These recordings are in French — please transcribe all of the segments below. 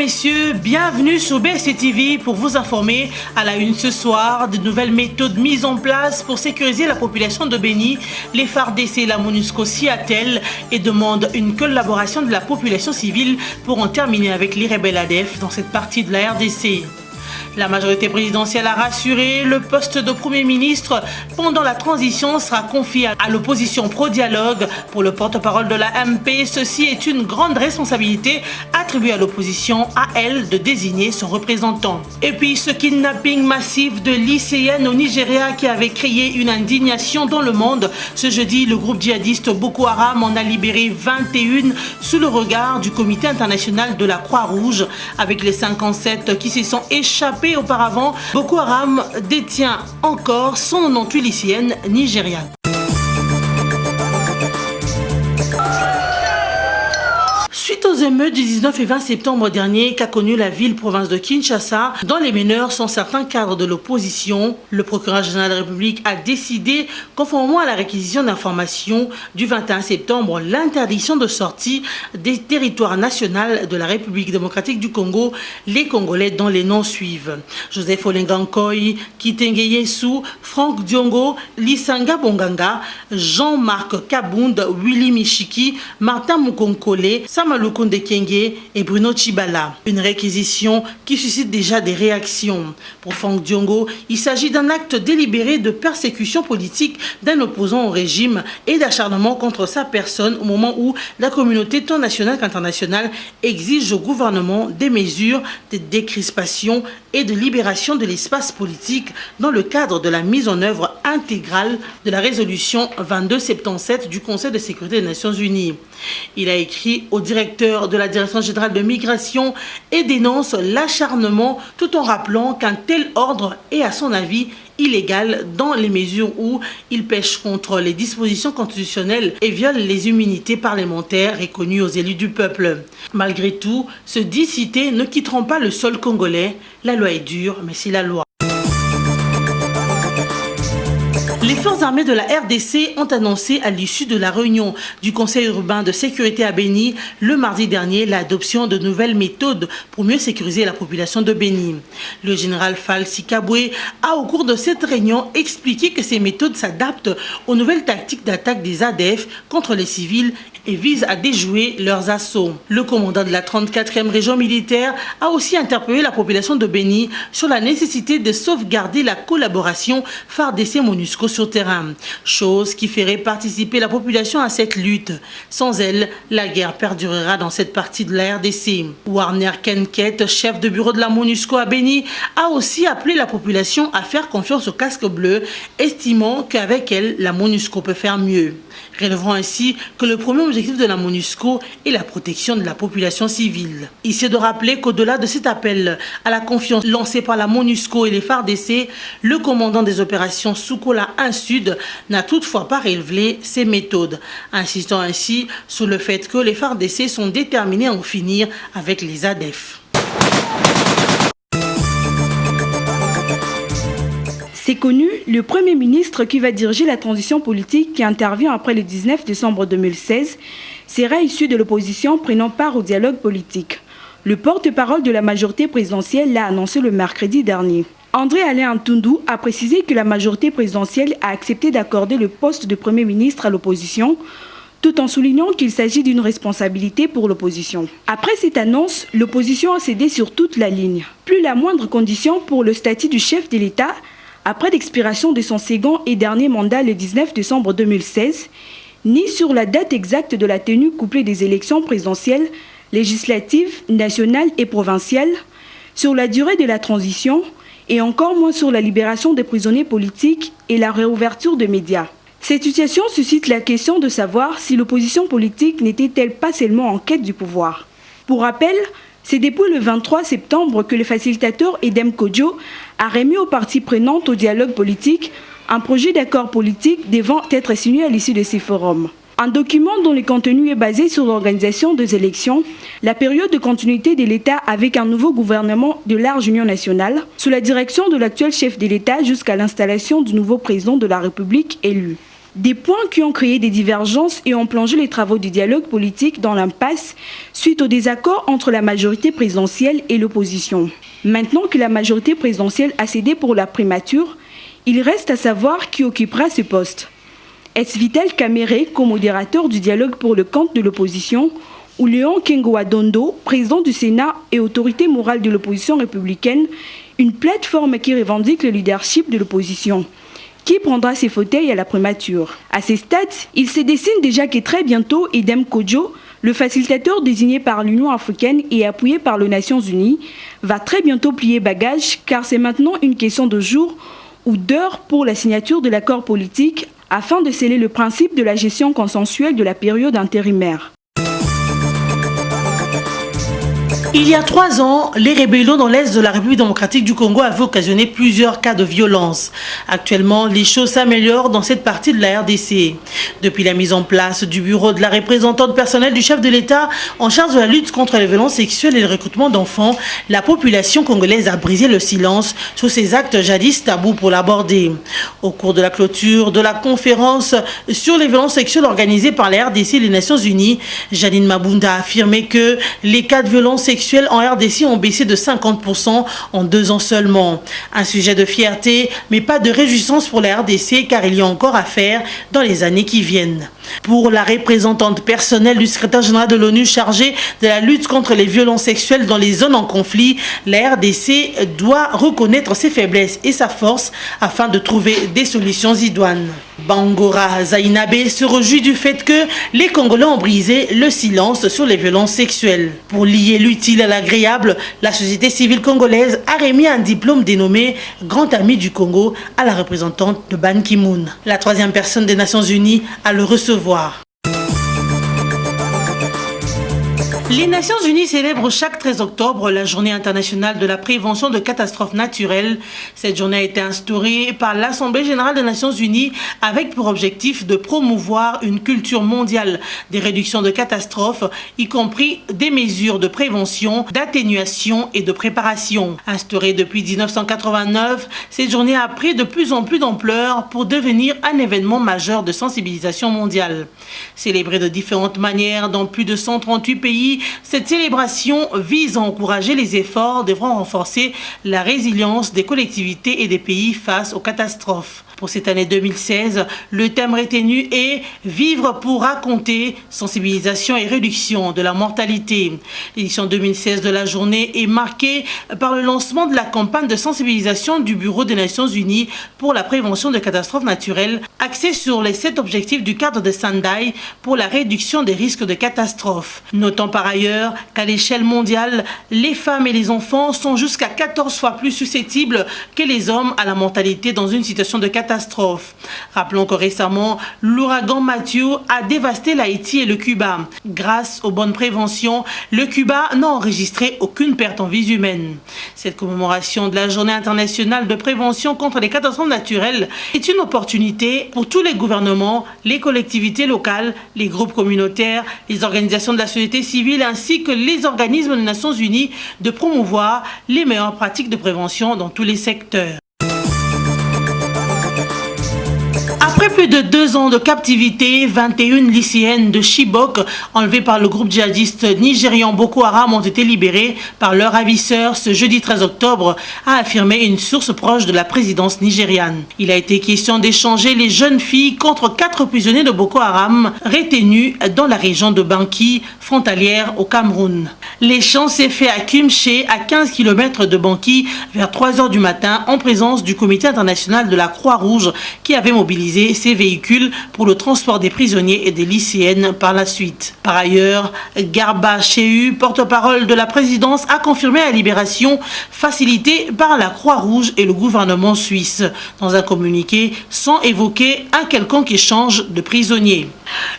messieurs, bienvenue sur BSC TV pour vous informer à la une ce soir de nouvelles méthodes mises en place pour sécuriser la population de Béni. Les FARDC et la MONUSCO s'y attellent et demandent une collaboration de la population civile pour en terminer avec les rebelles ADF dans cette partie de la RDC. La majorité présidentielle a rassuré, le poste de Premier ministre pendant la transition sera confié à l'opposition pro-dialogue. Pour le porte-parole de la MP, ceci est une grande responsabilité attribuée à l'opposition, à elle de désigner son représentant. Et puis ce kidnapping massif de lycéennes au Nigeria qui avait créé une indignation dans le monde. Ce jeudi, le groupe djihadiste Boko Haram en a libéré 21 sous le regard du Comité international de la Croix-Rouge. Avec les 57 qui se sont échappés auparavant, Boko Haram détient encore 198 lycéennes nigérianes. Suite aux émeutes du 19 et 20 septembre dernier qu'a connu la ville-province de Kinshasa, dont les meneurs sont certains cadres de l'opposition, le procureur général de la République a décidé, conformément à la réquisition d'informations du 21 septembre, l'interdiction de sortie des territoires nationaux de la République démocratique du Congo, les Congolais dont les noms suivent: Joseph Olengankoy, Kitenge Yesu, Franck Diongo, Lisanga Bonganga, Jean-Marc Kabound, Willy Michiki, Martin Mukonkole, Lukonde Kenge et Bruno Chibala. Une réquisition qui suscite déjà des réactions. Pour Franck Diongo, il s'agit d'un acte délibéré de persécution politique d'un opposant au régime et d'acharnement contre sa personne au moment où la communauté tant nationale qu'internationale exige au gouvernement des mesures de décrispation et de libération de l'espace politique dans le cadre de la mise en œuvre intégrale de la résolution 2277 du Conseil de sécurité des Nations Unies. Il a écrit au directeur de la Direction générale de migration et dénonce l'acharnement tout en rappelant qu'un tel ordre est à son avis illégal dans les mesures où il pèche contre les dispositions constitutionnelles et viole les immunités parlementaires reconnues aux élus du peuple. Malgré tout, ceux dits cités ne quitteront pas le sol congolais. La loi est dure, mais c'est la loi. Les forces armées de la RDC ont annoncé à l'issue de la réunion du Conseil urbain de sécurité à Béni le mardi dernier l'adoption de nouvelles méthodes pour mieux sécuriser la population de Béni. Le général Fall Sikabwe a au cours de cette réunion expliqué que ces méthodes s'adaptent aux nouvelles tactiques d'attaque des ADF contre les civils et visent à déjouer leurs assauts. Le commandant de la 34e région militaire a aussi interpellé la population de Béni sur la nécessité de sauvegarder la collaboration FARDC-MONUSCO sur terrain, chose qui ferait participer la population à cette lutte. Sans elle, la guerre perdurera dans cette partie de la RDC. Warner Kenket, chef de bureau de la MONUSCO à Béni, a aussi appelé la population à faire confiance au casque bleu, estimant qu'avec elle, la MONUSCO peut faire mieux. Relevant ainsi que le premier objectif de la MONUSCO est la protection de la population civile. Ici de rappeler qu'au-delà de cet appel à la confiance lancé par la MONUSCO et les FARDC, le commandant des opérations Soukola 1 Sud n'a toutefois pas révélé ses méthodes, insistant ainsi sur le fait que les FARDC sont déterminés à en finir avec les ADF. C'est connu, le Premier ministre qui va diriger la transition politique qui intervient après le 19 décembre 2016 sera issu de l'opposition prenant part au dialogue politique. Le porte-parole de la majorité présidentielle l'a annoncé le mercredi dernier. André-Alain Ntundou a précisé que la majorité présidentielle a accepté d'accorder le poste de Premier ministre à l'opposition, tout en soulignant qu'il s'agit d'une responsabilité pour l'opposition. Après cette annonce, l'opposition a cédé sur toute la ligne. Plus la moindre condition pour le statut du chef de l'État après l'expiration de son second et dernier mandat le 19 décembre 2016, ni sur la date exacte de la tenue couplée des élections présidentielles, législatives, nationales et provinciales, sur la durée de la transition et encore moins sur la libération des prisonniers politiques et la réouverture des médias. Cette situation suscite la question de savoir si l'opposition politique n'était-elle pas seulement en quête du pouvoir. Pour rappel, c'est depuis le 23 septembre que le facilitateur Edem Kodjo a remis aux parties prenantes au dialogue politique un projet d'accord politique devant être signé à l'issue de ces forums. Un document dont le contenu est basé sur l'organisation des élections, la période de continuité de l'État avec un nouveau gouvernement de large union nationale, sous la direction de l'actuel chef de l'État jusqu'à l'installation du nouveau président de la République élu. Des points qui ont créé des divergences et ont plongé les travaux du dialogue politique dans l'impasse suite au désaccord entre la majorité présidentielle et l'opposition. Maintenant que la majorité présidentielle a cédé pour la primature, il reste à savoir qui occupera ce poste. Est-ce Vital Kamerhe, co-modérateur du dialogue pour le compte de l'opposition, ou Léon Kengo-Adondo, président du Sénat et autorité morale de l'opposition républicaine, une plateforme qui revendique le leadership de l'opposition? Qui prendra ses fauteuils à la primature? À ces stades, il se dessine déjà que très bientôt, Edem Kodjo, le facilitateur désigné par l'Union africaine et appuyé par les Nations Unies, va très bientôt plier bagage, car c'est maintenant une question de jours ou d'heures pour la signature de l'accord politique afin de sceller le principe de la gestion consensuelle de la période intérimaire. Il y a 3 ans, les rébellions dans l'est de la République démocratique du Congo avaient occasionné plusieurs cas de violence. Actuellement, les choses s'améliorent dans cette partie de la RDC. Depuis la mise en place du bureau de la représentante personnelle du chef de l'État en charge de la lutte contre les violences sexuelles et le recrutement d'enfants, la population congolaise a brisé le silence sur ces actes jadis tabous pour l'aborder. Au cours de la clôture de la conférence sur les violences sexuelles organisée par la RDC et les Nations Unies, Janine Mabunda a affirmé que les cas de violences sexuelles en RDC ont baissé de 50% en 2 ans seulement. Un sujet de fierté, mais pas de réjouissance pour la RDC, car il y a encore à faire dans les années qui viennent. Pour la représentante personnelle du secrétaire général de l'ONU chargée de la lutte contre les violences sexuelles dans les zones en conflit, la RDC doit reconnaître ses faiblesses et sa force afin de trouver des solutions idoines. Bangora Zainabe se réjouit du fait que les Congolais ont brisé le silence sur les violences sexuelles. Pour lier l'utile à l'agréable, la société civile congolaise a remis un diplôme dénommé Grand Ami du Congo à la représentante de Ban Ki-moon, la 3e personne des Nations Unies à le recevoir. Les Nations Unies célèbrent chaque 13 octobre la journée internationale de la prévention de catastrophes naturelles. Cette journée a été instaurée par l'Assemblée générale des Nations Unies avec pour objectif de promouvoir une culture mondiale des réductions de catastrophes, y compris des mesures de prévention, d'atténuation et de préparation. Instaurée depuis 1989, cette journée a pris de plus en plus d'ampleur pour devenir un événement majeur de sensibilisation mondiale. Célébrée de différentes manières dans plus de 138 pays, cette célébration vise à encourager les efforts devront renforcer la résilience des collectivités et des pays face aux catastrophes. Pour cette année 2016, le thème retenu est « Vivre pour raconter, sensibilisation et réduction de la mortalité ». L'édition 2016 de la journée est marquée par le lancement de la campagne de sensibilisation du Bureau des Nations Unies pour la prévention de catastrophes naturelles, axée sur les 7 objectifs du cadre de Sendai pour la réduction des risques de catastrophes. Notons par ailleurs qu'à l'échelle mondiale, les femmes et les enfants sont jusqu'à 14 fois plus susceptibles que les hommes à la mortalité dans une situation de catastrophe. Rappelons que récemment, l'ouragan Matthew a dévasté l'Haïti et le Cuba. Grâce aux bonnes préventions, le Cuba n'a enregistré aucune perte en vies humaines. Cette commémoration de la Journée internationale de prévention contre les catastrophes naturelles est une opportunité pour tous les gouvernements, les collectivités locales, les groupes communautaires, les organisations de la société civile ainsi que les organismes des Nations Unies de promouvoir les meilleures pratiques de prévention dans tous les secteurs. Après plus de 2 ans de captivité, 21 lycéennes de Chibok, enlevées par le groupe djihadiste nigérian Boko Haram, ont été libérées par leur ravisseur ce jeudi 13 octobre, a affirmé une source proche de la présidence nigériane. Il a été question d'échanger les jeunes filles contre 4 prisonniers de Boko Haram retenus dans la région de Banki, frontalière au Cameroun. L'échange s'est fait à Kumché, à 15 km de Banki, vers 3 h du matin, en présence du Comité international de la Croix-Rouge qui avait mobilisé ces véhicules pour le transport des prisonniers et des lycéennes par la suite. Par ailleurs, Garba Shehu, porte-parole de la présidence, a confirmé la libération facilitée par la Croix-Rouge et le gouvernement suisse, dans un communiqué sans évoquer un quelconque échange de prisonniers.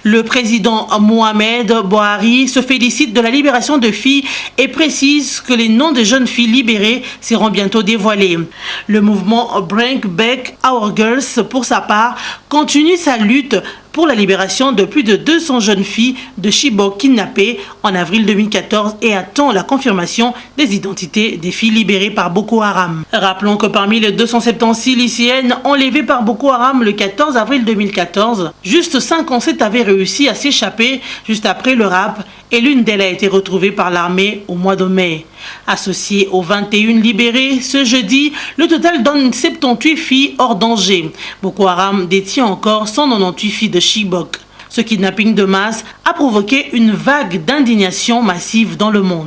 Le président Mohamed Bouhari se félicite de la libération de filles et précise que les noms des jeunes filles libérées seront bientôt dévoilés. Le mouvement Bring Back Our Girls, pour sa part, continue sa lutte pour la libération de plus de 200 jeunes filles de Chibok kidnappées en avril 2014 et attend la confirmation des identités des filles libérées par Boko Haram. Rappelons que parmi les 276 lycéennes enlevées par Boko Haram le 14 avril 2014, juste 57 avaient réussi à s'échapper juste après le rap et l'une d'elles a été retrouvée par l'armée au mois de mai. Associée aux 21 libérées ce jeudi, le total donne 78 filles hors danger. Boko Haram détient encore 198 filles de Chibok. Ce kidnapping de masse a provoqué une vague d'indignation massive dans le monde.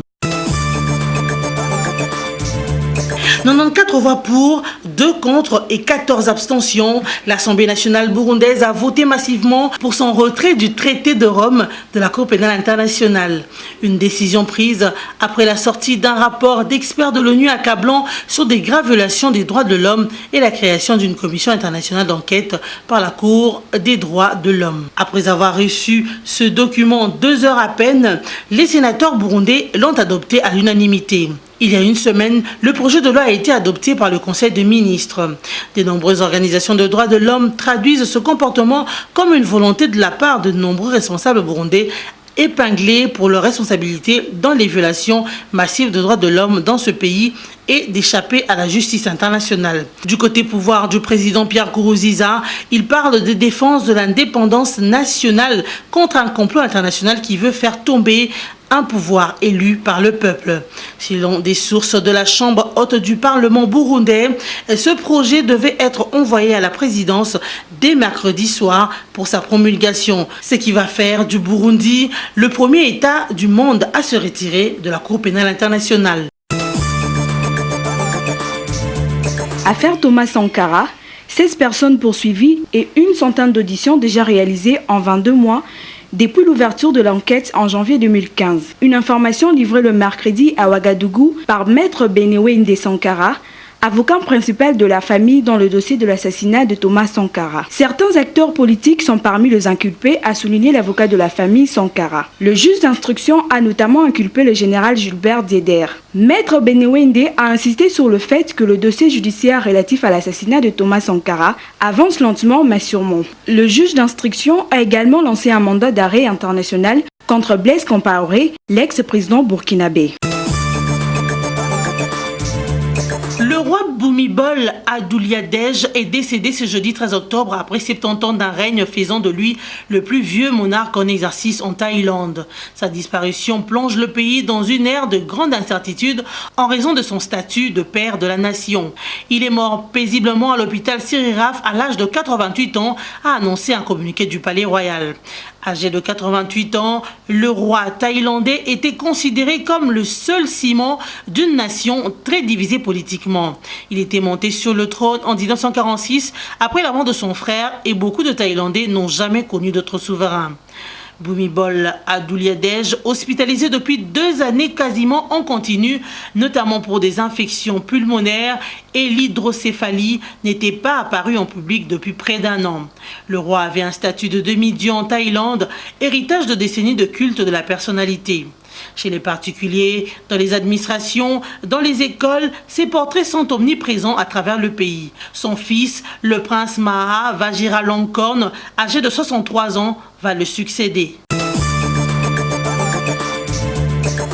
94 voix pour, 2 contre et 14 abstentions. L'Assemblée nationale burundaise a voté massivement pour son retrait du traité de Rome de la Cour pénale internationale. Une décision prise après la sortie d'un rapport d'experts de l'ONU accablant sur des graves violations des droits de l'homme et la création d'une commission internationale d'enquête par la Cour des droits de l'homme. Après avoir reçu ce document en 2 heures à peine, les sénateurs burundais l'ont adopté à l'unanimité. Il y a une semaine, le projet de loi a été adopté par le Conseil des ministres. De nombreuses organisations de droits de l'homme traduisent ce comportement comme une volonté de la part de nombreux responsables burundais épinglés pour leur responsabilité dans les violations massives de droits de l'homme dans ce pays et d'échapper à la justice internationale. Du côté pouvoir du président Pierre Nkurunziza, il parle de défense de l'indépendance nationale contre un complot international qui veut faire tomber un pouvoir élu par le peuple. Selon des sources de la Chambre haute du Parlement burundais, ce projet devait être envoyé à la présidence dès mercredi soir pour sa promulgation, ce qui va faire du Burundi le premier État du monde à se retirer de la Cour pénale internationale. Affaire Thomas Sankara, 16 personnes poursuivies et une centaine d'auditions déjà réalisées en 22 mois depuis l'ouverture de l'enquête en janvier 2015. Une information livrée le mercredi à Ouagadougou par Maître Benewende Sankara, avocat principal de la famille dans le dossier de l'assassinat de Thomas Sankara. Certains acteurs politiques sont parmi les inculpés, a souligné l'avocat de la famille Sankara. Le juge d'instruction a notamment inculpé le général Gilbert Dieder. Maître Benewende a insisté sur le fait que le dossier judiciaire relatif à l'assassinat de Thomas Sankara avance lentement mais sûrement. Le juge d'instruction a également lancé un mandat d'arrêt international contre Blaise Compaoré, l'ex-président burkinabé. Le roi Bhumibol Adulyadej est décédé ce jeudi 13 octobre après 70 ans d'un règne faisant de lui le plus vieux monarque en exercice en Thaïlande. Sa disparition plonge le pays dans une ère de grande incertitude en raison de son statut de père de la nation. Il est mort paisiblement à l'hôpital Siriraf à l'âge de 88 ans, a annoncé un communiqué du palais royal. Âgé de 88 ans, le roi thaïlandais était considéré comme le seul ciment d'une nation très divisée politiquement. Il était monté sur le trône en 1946 après la mort de son frère et beaucoup de Thaïlandais n'ont jamais connu d'autre souverain. Bhumibol Adulyadej, hospitalisé depuis 2 années quasiment en continu, notamment pour des infections pulmonaires et l'hydrocéphalie, n'était pas apparu en public depuis près d'1 an. Le roi avait un statut de demi-dieu en Thaïlande, héritage de décennies de culte de la personnalité. Chez les particuliers, dans les administrations, dans les écoles, ses portraits sont omniprésents à travers le pays. Son fils, le prince Maha Vajiralongkorn, âgé de 63 ans, va le succéder.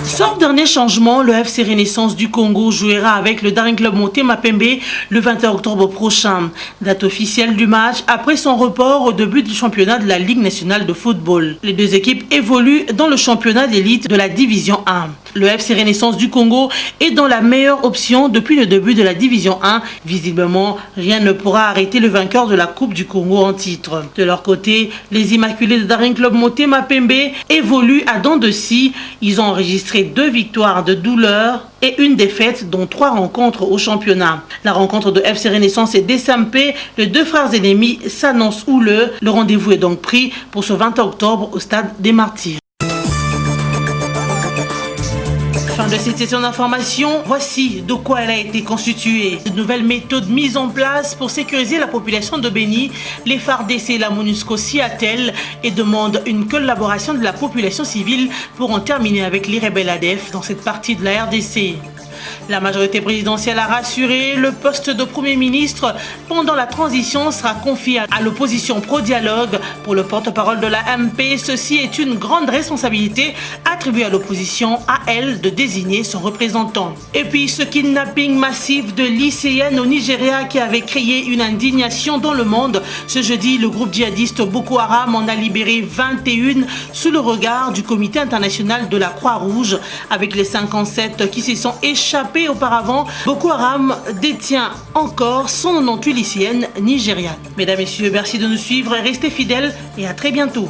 Sauf dernier changement, le FC Renaissance du Congo jouera avec le Daring Club Motema Pembe le 21 octobre prochain. Date officielle du match après son report au début du championnat de la Ligue nationale de football. Les 2 équipes évoluent dans le championnat d'élite de la Division 1. Le FC Renaissance du Congo est dans la meilleure option depuis le début de la Division 1. Visiblement, rien ne pourra arrêter le vainqueur de la Coupe du Congo en titre. De leur côté, les Immaculés de Daring Club Motema Pembe évoluent à dents de scie. Ils ont enregistré 2 victoires de douleur et une défaite, dont 3 rencontres au championnat. La rencontre de FC Renaissance et d'Essampé, les 2 frères ennemis, s'annonce houleux. Le rendez-vous est donc pris pour ce 20 octobre au stade des Martyrs. Fin de cette session d'information, voici de quoi elle a été constituée. De nouvelles méthodes mises en place pour sécuriser la population de Béni. Les FARDC et la MONUSCO s'y attellent et demandent une collaboration de la population civile pour en terminer avec les rebelles ADF dans cette partie de la RDC. La majorité présidentielle a rassuré, le poste de Premier ministre pendant la transition sera confié à l'opposition pro-dialogue. Pour le porte-parole de la MP, ceci est une grande responsabilité attribuée à l'opposition, à elle de désigner son représentant. Et puis ce kidnapping massif de lycéennes au Nigeria qui avait créé une indignation dans le monde. Ce jeudi, le groupe djihadiste Boko Haram en a libéré 21 sous le regard du Comité international de la Croix-Rouge. Avec les 57 qui se sont échappés auparavant, Boko Haram détient encore 198 lycéennes nigérianes. Mesdames, Messieurs, merci de nous suivre, restez fidèles et à très bientôt.